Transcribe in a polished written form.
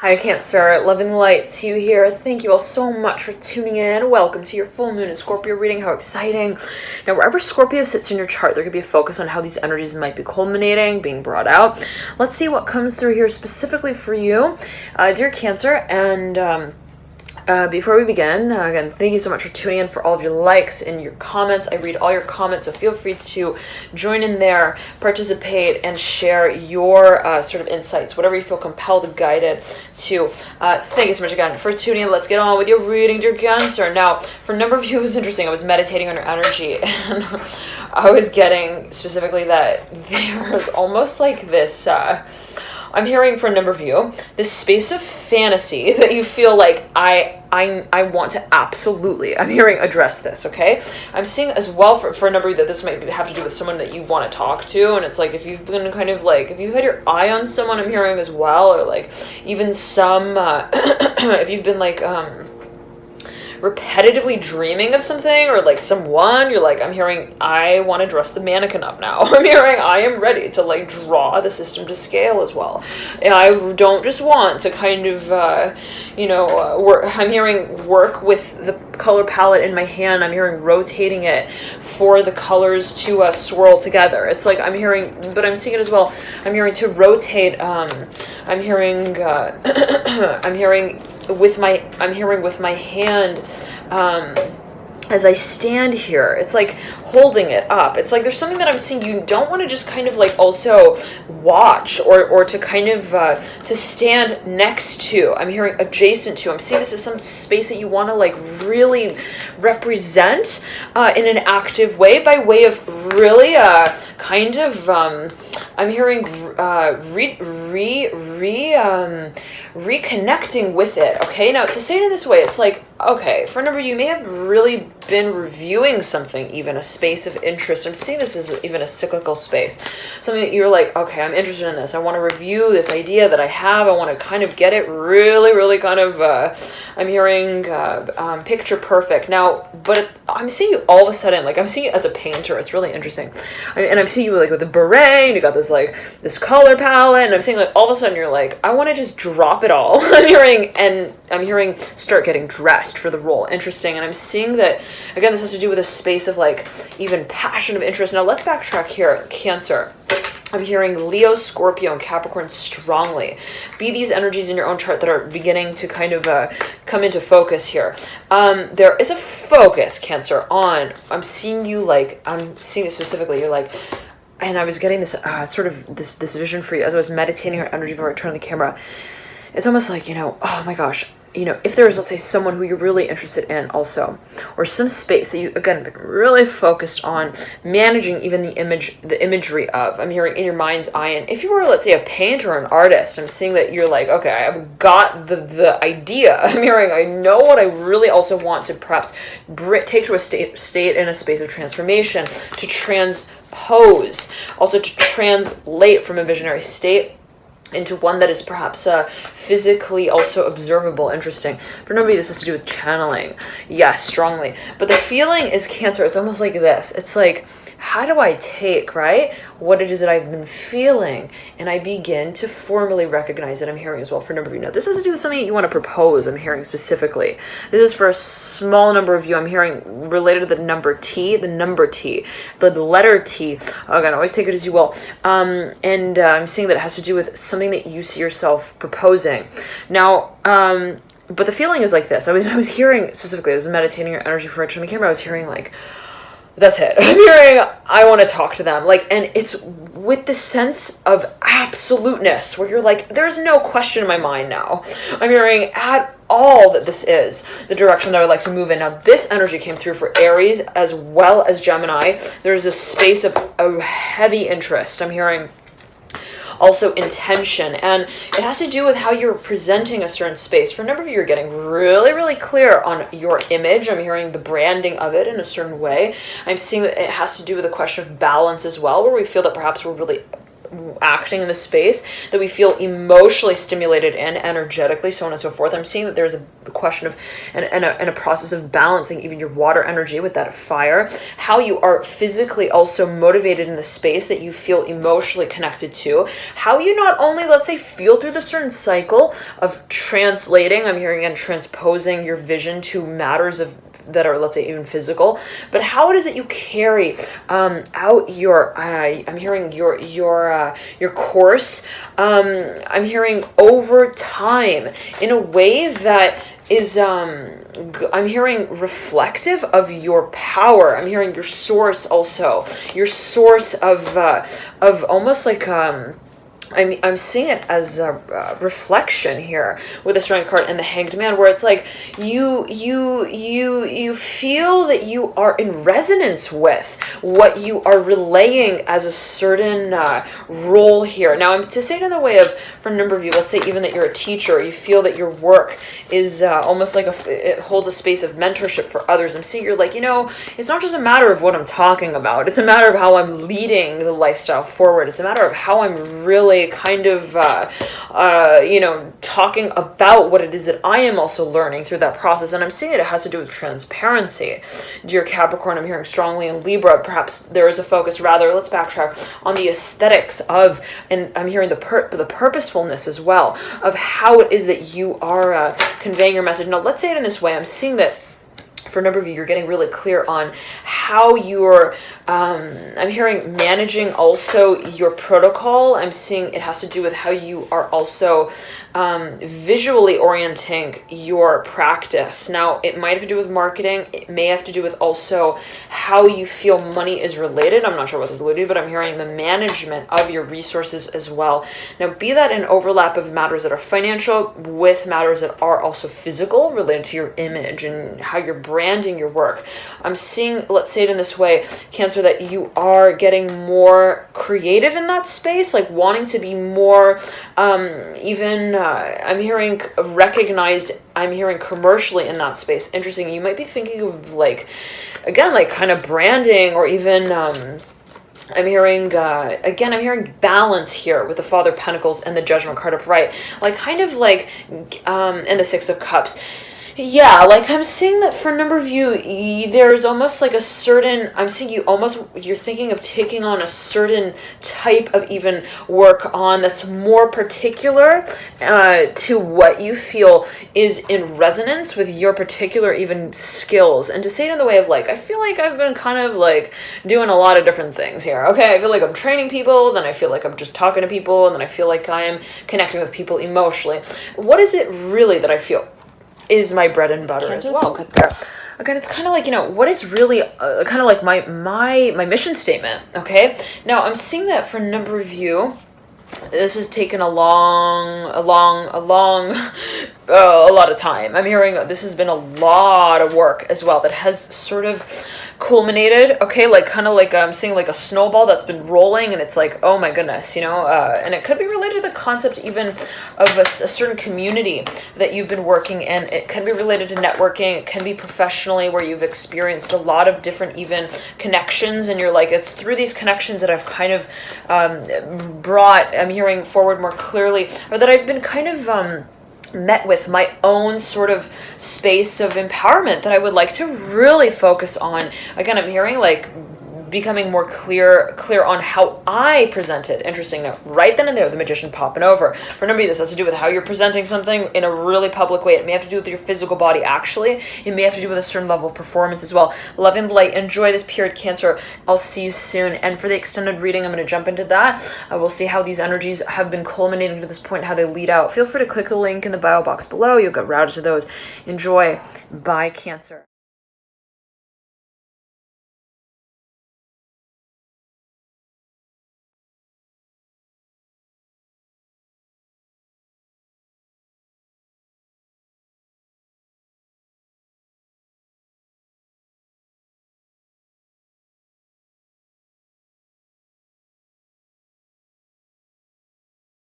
Hi Cancer, loving the light to you here. Thank you all so much for tuning in. Welcome to your full moon and Scorpio reading. How exciting. Now wherever Scorpio sits in your chart, there could be a focus on how these energies might be culminating, being brought out. Let's see what comes through here specifically for you, dear Cancer. And before we begin, again, thank you so much for tuning in, for all of your likes and your comments. I read all your comments, so feel free to join in there, participate, and share your sort of insights, whatever you feel compelled, guided to. Thank you so much again for tuning in. Let's get on with your reading, dear Cancer. Now, for a number of you, it was interesting. I was meditating on your energy, and I was getting specifically that there's almost like this... I'm hearing for a number of you, this space of fantasy that you feel like I want to absolutely, I'm hearing, address this, okay? I'm seeing as well for a number of you that this might have to do with someone that you want to talk to, and it's like if you've been kind of like, if you've had your eye on someone, I'm hearing as well, or like even some, if you've been like, repetitively dreaming of something or like someone, you're like, I'm hearing I want to dress the mannequin up now. I'm hearing I am ready to like draw the system to scale as well. And I don't just want to kind of work. I'm hearing work with the color palette in my hand. I'm hearing rotating it for the colors to swirl together. It's like I'm hearing, but I'm seeing it as well. I'm hearing to rotate. I'm hearing with my hand, as I stand here, it's like holding it up. It's like there's something that I'm seeing you don't want to just kind of like also watch or to kind of to stand next to. I'm hearing adjacent to. I'm seeing this as some space that you want to like really represent in an active way, by way of really kind of I'm hearing reconnecting with it. Okay, now to say it in this way, it's like, okay, for a number of you may have really been reviewing something, even a space of interest. I'm seeing this as even a cyclical space, something that you're like, okay, I'm interested in this. I want to review this idea that I have. I want to kind of get it really kind of, I'm hearing picture perfect. Now, but I'm seeing you all of a sudden, like I'm seeing you as a painter. It's really interesting. And I'm seeing you like with a beret, and you got this like this color palette, and I'm seeing like all of a sudden you're like, I want to just drop it all. I'm hearing start getting dressed for the role. Interesting. And I'm seeing that, again, this has to do with a space of like even passion of interest. Now let's backtrack here, Cancer. I'm hearing Leo, Scorpio, and Capricorn strongly. Be these energies in your own chart that are beginning to kind of come into focus here. There is a focus, Cancer, on, I'm seeing you like, I'm seeing it specifically, you're like, and I was getting this sort of this vision for you as I was meditating on energy before I turned the camera. It's almost like, oh my gosh, if there's, let's say, someone who you're really interested in also, or some space that you, again, been really focused on managing even the imagery of, I'm hearing in your mind's eye. And if you were, let's say, a painter or an artist, I'm seeing that you're like, okay, I've got the idea. I'm hearing, I know what I really also want to perhaps take to a state in a space of transformation, to transpose, also to translate from a visionary state into one that is perhaps physically also observable. Interesting. For nobody, this has to do with channeling. Yes, strongly. But the feeling is, Cancer, it's almost like this. It's like, how do I take, right, what it is that I've been feeling, and I begin to formally recognize it. I'm hearing as well for a number of you. Now, this has to do with something that you want to propose. I'm hearing specifically. This is for a small number of you. I'm hearing related to the number T, the letter T. Again, always take it as you will. I'm seeing that it has to do with something that you see yourself proposing. Now, but the feeling is like this. I was hearing specifically, I was meditating your energy for turning the camera. I was hearing like, that's it. I'm hearing, I want to talk to them. Like, and it's with the sense of absoluteness where you're like, there's no question in my mind now. I'm hearing at all that this is the direction that I would like to move in. Now, this energy came through for Aries as well as Gemini. There's a space of a heavy interest. I'm hearing also intention, and it has to do with how you're presenting a certain space. For a number of you, you're getting really clear on your image. I'm hearing the branding of it in a certain way. I'm seeing that it has to do with a question of balance as well, where we feel that perhaps we're really acting in the space that we feel emotionally stimulated and energetically, so on and so forth. I'm seeing that there's a question of and a process of balancing even your water energy with that of fire, how you are physically also motivated in the space that you feel emotionally connected to, how you not only, let's say, feel through the certain cycle of translating, I'm hearing, and transposing your vision to matters of that are, let's say, even physical, but how it is that you carry out your I'm hearing your course, I'm hearing over time in a way that is I'm hearing reflective of your power. I'm hearing your source also, your source of almost like I'm seeing it as a reflection here with the Strength card and the Hanged Man, where it's like you feel that you are in resonance with what you are relaying as a certain role here. Now, I'm to say it in the way of, for a number of you, let's say even that you're a teacher, you feel that your work is almost like it holds a space of mentorship for others. I'm seeing you're like, it's not just a matter of what I'm talking about. It's a matter of how I'm leading the lifestyle forward. It's a matter of how I'm really kind of, talking about what it is that I am also learning through that process. And I'm seeing it has to do with transparency. Dear Capricorn, I'm hearing strongly in Libra, perhaps there is a focus, rather, let's backtrack, on the aesthetics of, and I'm hearing the purposefulness as well, of how it is that you are conveying your message. Now, let's say it in this way. I'm seeing that for a number of you, you're getting really clear on how you're, I'm hearing managing also your protocol. I'm seeing it has to do with how you are also visually orienting your practice. Now, it might have to do with marketing. It may have to do with also how you feel money is related. I'm not sure what this alluded to, but I'm hearing the management of your resources as well. Now, be that an overlap of matters that are financial with matters that are also physical, related to your image and how you're branding your work. I'm seeing, let's say it in this way, Cancer, that you are getting more creative in that space, like wanting to be more I'm hearing recognized, I'm hearing commercially in that space. Interesting. You might be thinking of like kind of branding, or even I'm hearing, again, I'm hearing balance here with the Father of Pentacles and the Judgment card upright. Like kind of like, and the Six of Cups. Yeah, like I'm seeing that for a number of you, there's almost like a certain, I'm seeing you're thinking of taking on a certain type of even work on that's more particular to what you feel is in resonance with your particular even skills. And to say it in the way of like, I feel like I've been kind of like doing a lot of different things here. Okay, I feel like I'm training people, then I feel like I'm just talking to people, and then I feel like I am connecting with people emotionally. What is it really that I feel is my bread and butter as well? There. Again, it's kind of like, what is really kind of like my mission statement, okay? Now, I'm seeing that for a number of you, this has taken a lot of time. I'm hearing this has been a lot of work as well that has sort of culminated, okay, like kind of like I'm seeing like a snowball that's been rolling, and it's like, oh my goodness, and it could be related to the concept even of a certain community that you've been working in. It can be related to networking. It can be professionally, where you've experienced a lot of different even connections, and you're like, it's through these connections that I've kind of brought, I'm hearing forward more clearly, or that I've been kind of met with my own sort of space of empowerment that I would like to really focus on. Again, I'm hearing like becoming more clear on how I present it. Interesting. Now, right then and there, the Magician popping over. For a number of you, this has to do with how you're presenting something in a really public way. It may have to do with your physical body, actually. It may have to do with a certain level of performance as well. Love and light. Enjoy this period, Cancer. I'll see you soon. And for the extended reading, I'm going to jump into that. We'll see how these energies have been culminating to this point, how they lead out. Feel free to click the link in the bio box below. You'll get routed to those. Enjoy. Bye, Cancer.